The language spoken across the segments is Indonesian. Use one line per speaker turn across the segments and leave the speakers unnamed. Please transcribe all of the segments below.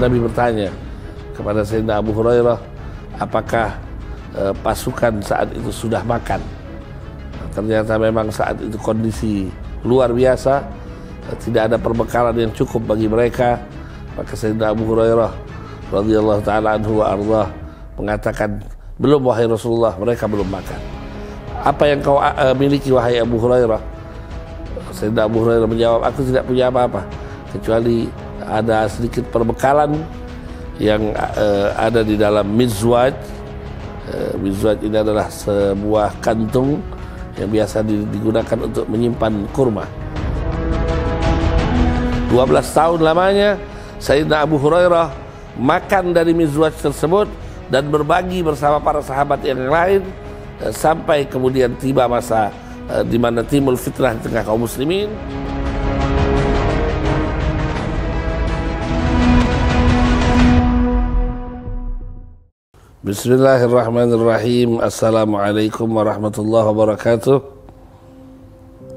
Nabi bertanya kepada Sayyidina Abu Hurairah, apakah pasukan saat itu sudah makan? Ternyata memang saat itu kondisi luar biasa, tidak ada perbekalan yang cukup bagi mereka. Maka Sayyidina Abu Hurairah radhiyallahu taala anhu wa ardhah mengatakan, belum wahai Rasulullah, mereka belum makan. Apa yang kau miliki wahai Abu Hurairah? Sayyidina Abu Hurairah menjawab, aku tidak punya apa-apa kecuali ada sedikit perbekalan yang ada di dalam mizwaj. Mizwaj ini adalah sebuah kantung yang biasa digunakan untuk menyimpan kurma. 12 tahun lamanya Sayyidina Abu Hurairah makan dari mizwaj tersebut dan berbagi bersama para sahabat yang lain sampai kemudian tiba masa di mana timbul fitnah di tengah kaum muslimin. Bismillahirrahmanirrahim. Assalamualaikum warahmatullahi wabarakatuh.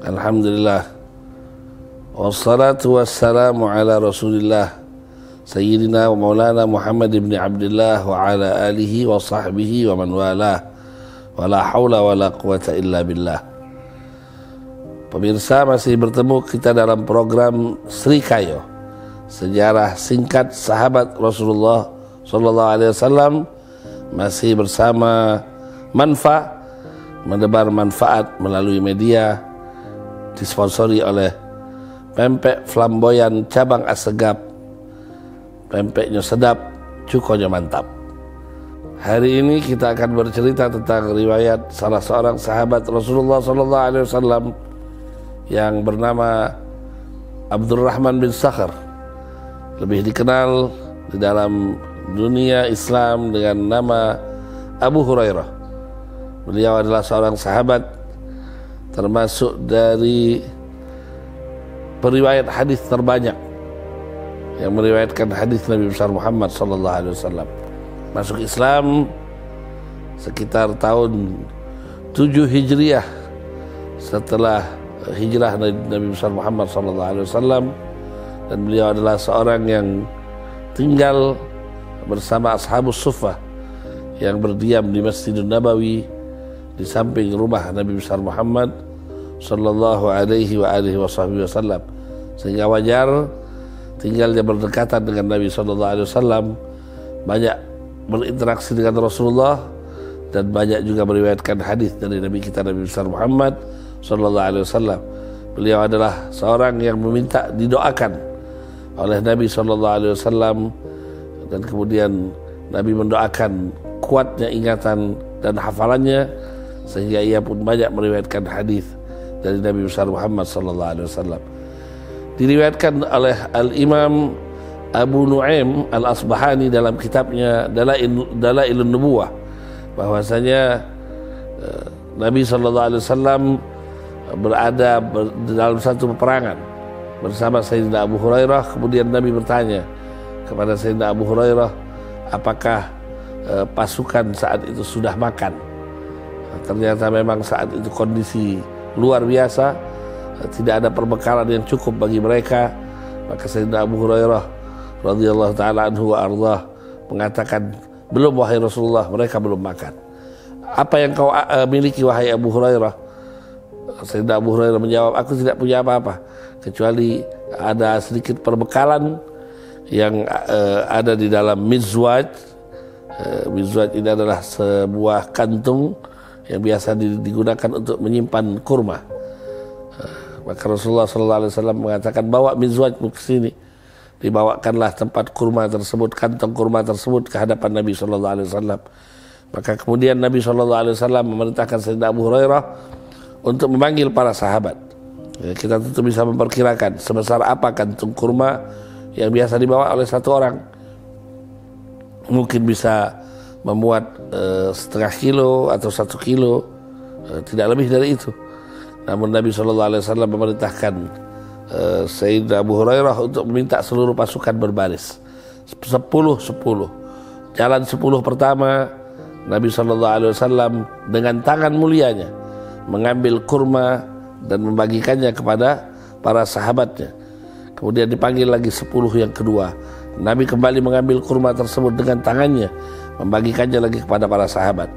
Alhamdulillah. Wassalatu wassalamu ala Rasulillah Sayyidina wa maulana Muhammad ibn Abdullah wa ala alihi wa sahbihi wa man walah. Wa la hawla wa la quwata illa billah. Pemirsa, masih bertemu kita dalam program Srikayo, sejarah singkat sahabat Rasulullah sallallahu alaihi wasallam. Masih bersama Manfa, menebar manfaat melalui media, disponsori oleh Pempek Flamboyan Cabang Assegaf. Pempeknya sedap, cukonya mantap. Hari ini kita akan bercerita tentang riwayat salah seorang sahabat Rasulullah SAW yang bernama Abdurrahman bin Sakhr, lebih dikenal di dalam dunia Islam dengan nama Abu Hurairah. Beliau adalah seorang sahabat, termasuk dari periwayat hadis terbanyak yang meriwayatkan hadis Nabi besar Muhammad sallallahu alaihi wasallam. Masuk Islam sekitar tahun 7 Hijriah setelah hijrah Nabi besar Muhammad sallallahu alaihi wasallam, dan beliau adalah seorang yang tinggal bersama Ashabus Suffah yang berdiam di Masjidun Nabawi di samping rumah Nabi besar Muhammad sallallahu alaihi wa alihi wasallam, sehingga wajar tinggalnya berdekatan dengan Nabi sallallahu alaihi wasallam, banyak berinteraksi dengan Rasulullah, dan banyak juga meriwayatkan hadis dari Nabi kita Nabi besar Muhammad sallallahu alaihi wasallam. Beliau adalah seorang yang meminta didoakan oleh Nabi sallallahu alaihi wasallam, dan kemudian Nabi mendoakan kuatnya ingatan dan hafalannya, sehingga ia pun banyak meriwayatkan hadis dari Nabi besar Muhammad sallallahu alaihi wasallam. Diriwayatkan oleh Al-Imam Abu Nu'aim Al-Asbahani dalam kitabnya Dalailun Nubuwah, bahwasanya Nabi sallallahu alaihi wasallam berada dalam satu peperangan bersama Sayyidina Abu Hurairah. Kemudian Nabi bertanya kepada Sayyidina Abu Hurairah, apakah pasukan saat itu sudah makan? Ternyata memang saat itu kondisi luar biasa, tidak ada perbekalan yang cukup bagi mereka. Maka Sayyidina Abu Hurairah radhiyallahu taala anhu wa ardhah mengatakan, belum wahai Rasulullah, mereka belum makan. Apa yang kau miliki wahai Abu Hurairah? Sayyidina Abu Hurairah menjawab, aku tidak punya apa-apa kecuali ada sedikit perbekalan yang ada di dalam mizwaj. Mizwaj ini adalah sebuah kantung yang biasa digunakan untuk menyimpan kurma. Maka Rasulullah SAW mengatakan, bawa mizwajmu ke sini. Dibawakanlah tempat kurma tersebut, kantong kurma tersebut ke hadapan Nabi SAW. Maka kemudian Nabi SAW memerintahkan Sayyidina Abu Hurairah untuk memanggil para sahabat. Kita tentu bisa memperkirakan sebesar apa kantung kurma yang biasa dibawa oleh satu orang. Mungkin bisa memuat setengah kilo atau 1 kilo, tidak lebih dari itu. Namun Nabi SAW memerintahkan Sayyidina Abu Hurairah untuk meminta seluruh pasukan berbaris 10. Jalan 10 pertama, Nabi SAW dengan tangan mulianya mengambil kurma dan membagikannya kepada para sahabatnya. Kemudian dipanggil lagi 10 yang kedua, Nabi kembali mengambil kurma tersebut dengan tangannya, membagikannya lagi kepada para sahabat.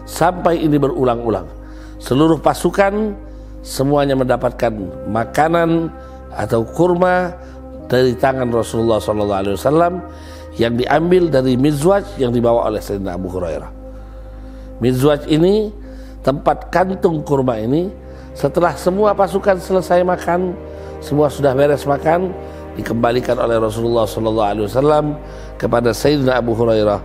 Sampai ini berulang-ulang. Seluruh pasukan semuanya mendapatkan makanan atau kurma dari tangan Rasulullah SAW yang diambil dari mizwaj yang dibawa oleh Sayyidina Abu Hurairah. Mizwaj ini, tempat kantung kurma ini, setelah semua pasukan selesai makan, semua sudah beres makan, dikembalikan oleh Rasulullah SAW kepada Sayyidina Abu Hurairah.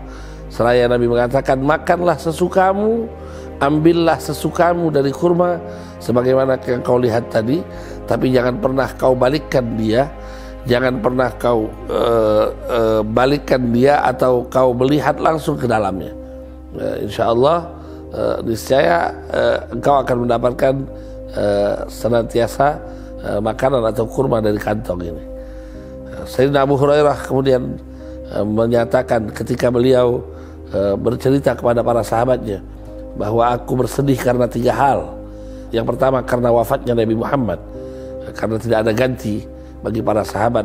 Seraya Nabi mengatakan, makanlah sesukamu, ambillah sesukamu dari kurma sebagaimana yang kau lihat tadi, tapi jangan pernah kau balikkan dia, jangan pernah kau balikkan dia atau kau melihat langsung ke dalamnya. Insya Allah niscaya engkau akan mendapatkan senantiasa makanan atau kurma dari kantong ini. Sayyidina Abu Hurairah kemudian menyatakan ketika beliau bercerita kepada para sahabatnya bahwa aku bersedih karena 3 hal. Yang pertama karena wafatnya Nabi Muhammad, karena tidak ada ganti bagi para sahabat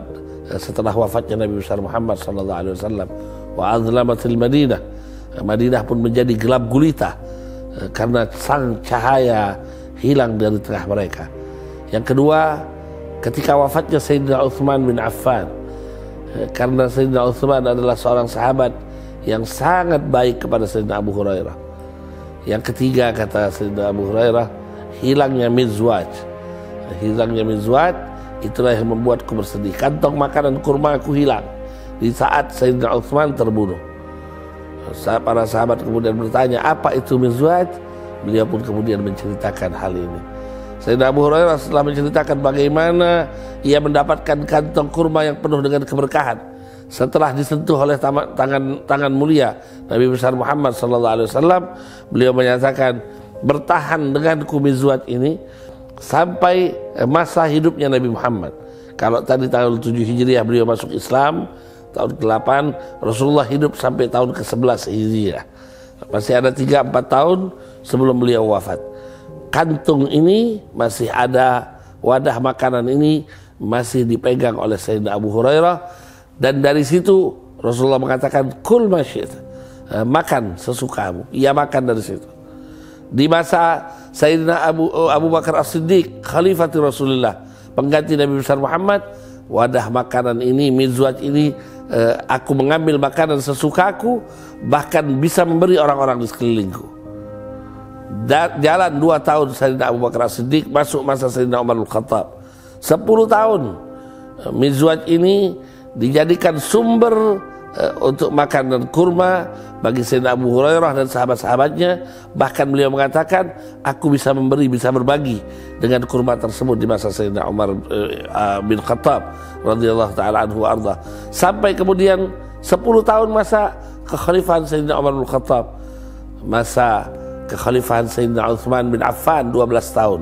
setelah wafatnya Nabi besar Muhammad SAW. Wa azlamatil Madinah, Madinah pun menjadi gelap gulita karena sang cahaya hilang dari tengah mereka. Yang kedua, ketika wafatnya Sayyidina Utsman bin Affan, karena Sayyidina Utsman adalah seorang sahabat yang sangat baik kepada Sayyidina Abu Hurairah. Yang ketiga, kata Sayyidina Abu Hurairah, hilangnya mizwaj. Hilangnya mizwaj itulah yang membuatku bersedih. Kantong makanan kurma aku hilang di saat Sayyidina Utsman terbunuh. Para sahabat kemudian bertanya, apa itu mizwaj? Beliau pun kemudian menceritakan hal ini. Sayyidina Abu Hurairah setelah menceritakan bagaimana ia mendapatkan kantong kurma yang penuh dengan keberkahan setelah disentuh oleh tangan mulia Nabi besar Muhammad SAW, beliau menyatakan, bertahan dengan mizwaj ini sampai masa hidupnya Nabi Muhammad. Kalau tadi tahun 7 Hijriah beliau masuk Islam, tahun ke-8 Rasulullah hidup sampai tahun ke-11 Hijriah. Masih ada 3-4 tahun sebelum beliau wafat. Kantung ini masih ada, wadah makanan ini masih dipegang oleh Sayyidina Abu Hurairah, dan dari situ Rasulullah mengatakan, kul masyid, makan sesukamu. Ia makan dari situ. Di masa Sayyidina Abu Bakar As-Siddiq, Khalifati Rasulullah, pengganti Nabi besar Muhammad, wadah makanan ini, mizwaj ini, aku mengambil makanan sesukaku, bahkan bisa memberi orang-orang di sekelilingku. Jalan 2 tahun Sayyidina Abu Bakar As-Siddiq, masuk masa Sayyidina Umar Al-Khattab. 10 tahun mizwaj ini dijadikan sumber untuk makanan kurma bagi Sayyidina Abu Hurairah dan sahabat-sahabatnya. Bahkan beliau mengatakan, aku bisa memberi, bisa berbagi dengan kurma tersebut di masa Sayyidina Umar bin Khattab radhiyallahu taala anhu arda. Sampai kemudian 10 tahun masa kekhalifahan Sayyidina Umar bin Khattab, masa kekhalifahan Sayyidina Utsman bin Affan 12 tahun.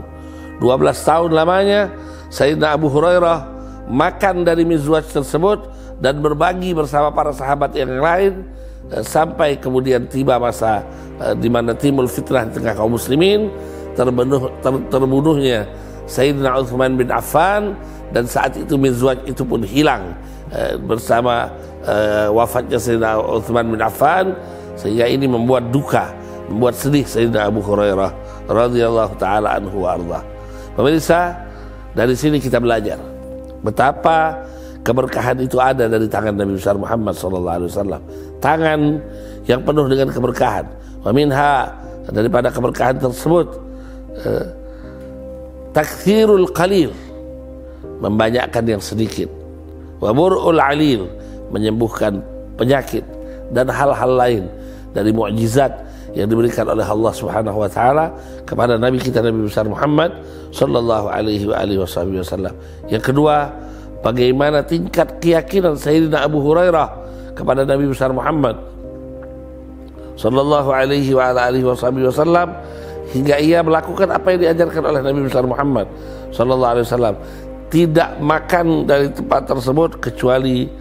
12 tahun lamanya Sayyidina Abu Hurairah makan dari mizwaj tersebut dan berbagi bersama para sahabat yang lain, sampai kemudian tiba masa di mana timbul fitnah di tengah kaum muslimin, terbunuhnya Sayyidina Utsman bin Affan, dan saat itu mizwaj itu pun hilang bersama wafatnya Sayyidina Utsman bin Affan, sehingga ini membuat duka, membuat sedih Sayyidina Abu Hurairah radhiyallahu taala anhu wa arda. Pemirsa, dari sini kita belajar betapa keberkahan itu ada dari tangan Nabi besar Muhammad SAW. Tangan yang penuh dengan keberkahan. Wa minha, daripada keberkahan tersebut, takthirul qalil, membanyakkan yang sedikit. Wa bur'ul alil, menyembuhkan penyakit dan hal-hal lain dari mukjizat yang diberikan oleh Allah Subhanahu wa taala kepada Nabi kita Nabi besar Muhammad sallallahu alaihi wasallam. Yang kedua, bagaimana tingkat keyakinan Sayyidina Abu Hurairah kepada Nabi besar Muhammad sallallahu alaihi wasallam hingga ia melakukan apa yang diajarkan oleh Nabi besar Muhammad sallallahu alaihi wasallam, tidak makan dari tempat tersebut kecuali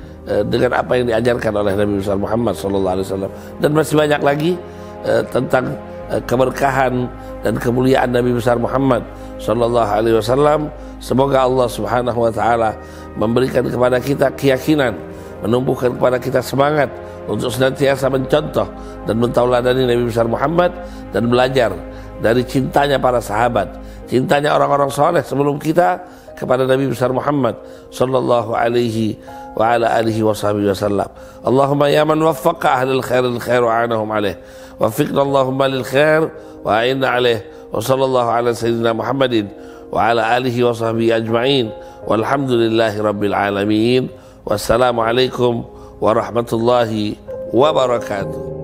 dengan apa yang diajarkan oleh Nabi besar Muhammad sallallahu alaihi wasallam. Dan masih banyak lagi tentang keberkahan dan kemuliaan Nabi besar Muhammad sallallahu alaihi wasallam. Semoga Allah Subhanahu wa taala memberikan kepada kita keyakinan menumbuhkan kepada kita semangat untuk senantiasa mencontoh dan mentauladani Nabi besar Muhammad dan belajar dari cintanya para sahabat, cintanya orang-orang saleh sebelum kita kepada Nabi besar Muhammad sallallahu alaihi wa ala alihi wasallam. Allahumma ya man waffaqa ahlal khair wa a'anahum alaih, waffiqna Allahumma lil khair wa a'inna alaih, wa sallallahu ala sayyidina Muhammadin wa ala alihi wa sahbihi ajma'in, walhamdulillahi rabbil alamin. Wassalamualaikum warahmatullahi wabarakatuh.